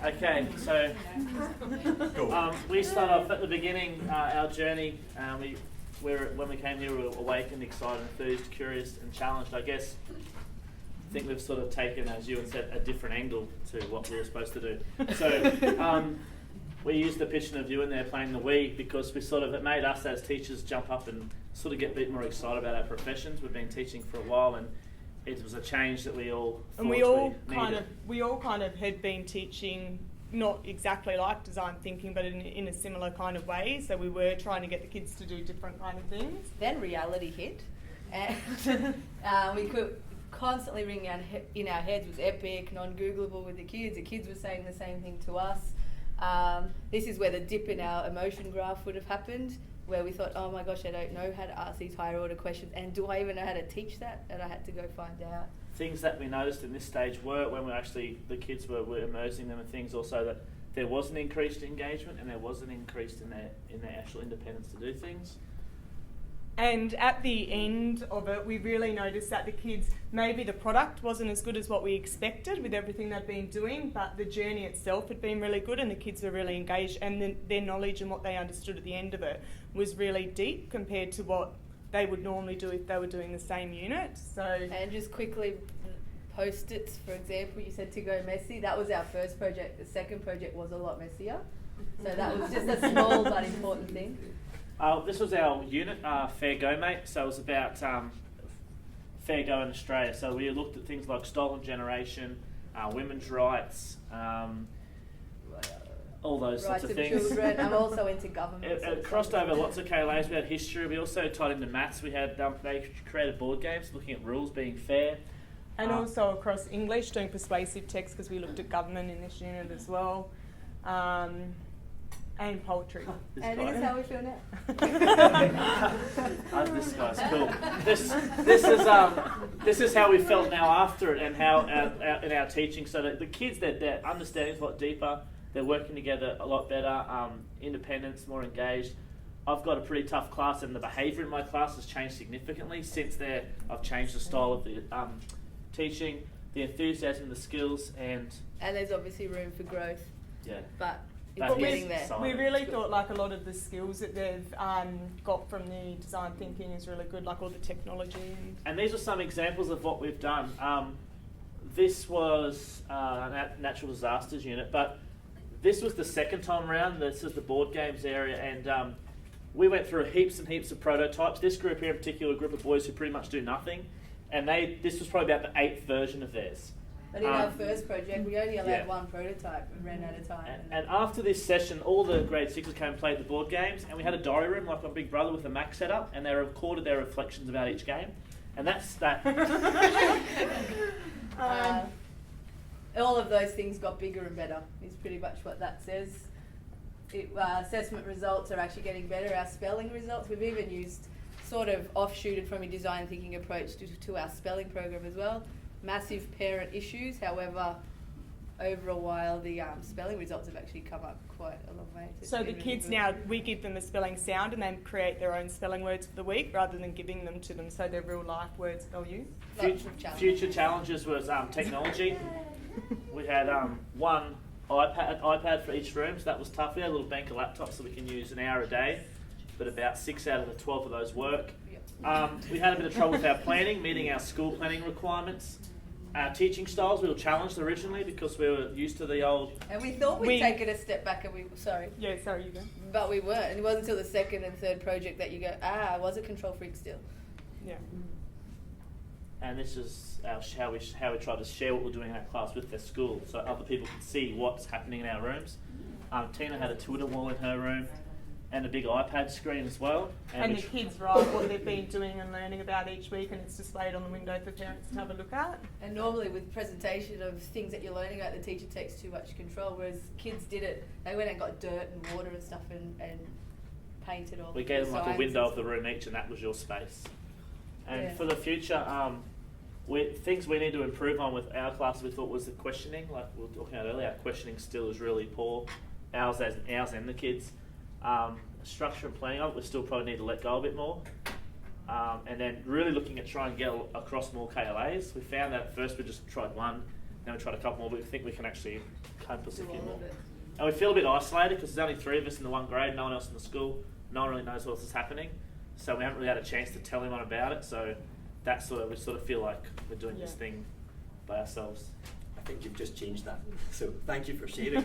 Okay, so we start off at the beginning, our journey. When we came here, we were awakened, excited, enthused, curious, and challenged. I guess I think we've sort of taken, as you said, a different angle to what we were supposed to do. So we used the picture of you in there playing the Wii because it made us as teachers jump up and sort of get a bit more excited about our professions. We've been teaching for a while, and it was a change that we all thought and we all kind of had been teaching not exactly like design thinking, but in a similar kind of way. So we were trying to get the kids to do different kind of things. Then reality hit, and we could constantly ring in our heads was epic, non-Googleable with the kids. The kids were saying the same thing to us. This is where the dip in our emotion graph would have happened, where we thought, oh my gosh, I don't know how to ask these higher order questions, and do I even know how to teach that? And I had to go find out. Things that we noticed in this stage were when the kids were immersing them in things, also that there was an increased engagement and there was an increase in their actual independence to do things. And at the end of it, we really noticed that the kids, maybe the product wasn't as good as what we expected with everything they'd been doing, but the journey itself had been really good and the kids were really engaged, and their knowledge and what they understood at the end of it was really deep compared to what they would normally do if they were doing the same unit. So, and just quickly, post-its, for example, you said to go messy. That was our first project. The second project was a lot messier. So that was just a small but important thing. This was our unit, Fair Go Mate. So it was about fair go in Australia. So we looked at things like stolen generation, women's rights, all those sorts of things. Rights of children. I'm also into government. It crossed over lots of KLAs. We had history. We also tied into maths. We had they created board games looking at rules being fair. And also across English, doing persuasive text because we looked at government in this unit as well. And poultry. And this is how we feel now. This guy's cool. This is how we felt now after it, and how in our teaching. So that the kids, their understanding is a lot deeper. They're working together a lot better. Independence, more engaged. I've got a pretty tough class, and the behaviour in my class has changed significantly since there. I've changed the style of the teaching, the enthusiasm, the skills, and there's obviously room for growth. Yeah, but But getting there. We really thought like a lot of the skills that they've got from the design thinking is really good, like all the technology. And these are some examples of what we've done. This was a natural disasters unit, but this was the second time around. This is the board games area, and we went through heaps and heaps of prototypes. This group here in particular, a group of boys who pretty much do nothing, and this was probably about the 8th version of theirs. But in our first project, we only allowed one prototype and ran out of time. And after this session, all the grade 6s came and played the board games, and we had a diary room like my big brother with a Mac set up, and they recorded their reflections about each game. And that's that. All of those things got bigger and better, is pretty much what that says. Assessment results are actually getting better. Our spelling results, we've even used sort of offshooted from a design thinking approach to our spelling program as well. Massive parent issues, however, over a while the spelling results have actually come up quite a long way. So the kids now, we give them a spelling sound and they create their own spelling words for the week rather than giving them to them, so they're real life words they'll use. Future challenges was technology. We had one iPad for each room, so that was tough. We had a little bank of laptops that we can use an hour a day, but about 6 out of the 12 of those work. We had a bit of trouble with our planning, meeting our school planning requirements. Our teaching styles, we were challenged originally because we were used to the old... And we thought we'd taken a step back and Yeah, sorry, you go. But we weren't. And it wasn't until the second and third project that you go, was a control freak still. Yeah. And this is how we try to share what we're doing in our class with their school so other people can see what's happening in our rooms. Tina had a Twitter wall in her room and a big iPad screen as well. And the kids write what they've been doing and learning about each week, and it's displayed on the window for parents to have a look at. And normally with presentation of things that you're learning about, the teacher takes too much control, whereas kids did it. They went and got dirt and water and stuff and painted all. We gave them like a window of the room each, and that was your space. And for the future, things we need to improve on with our class, we thought was the questioning. Like we were talking about earlier, our questioning still is really poor. Ours and the kids. Structure and planning of it, we still probably need to let go a bit more. and then really looking at trying to get across more KLAs. We found that at first we just tried one, then we tried a couple more, but we think we can actually compass a few more. And we feel a bit isolated because there's only 3 of us in the one grade, no one else in the school, no one really knows what else is happening. So we haven't really had a chance to tell anyone about it. So that's we sort of feel like we're doing this thing by ourselves. I think you've just changed that. So thank you for sharing.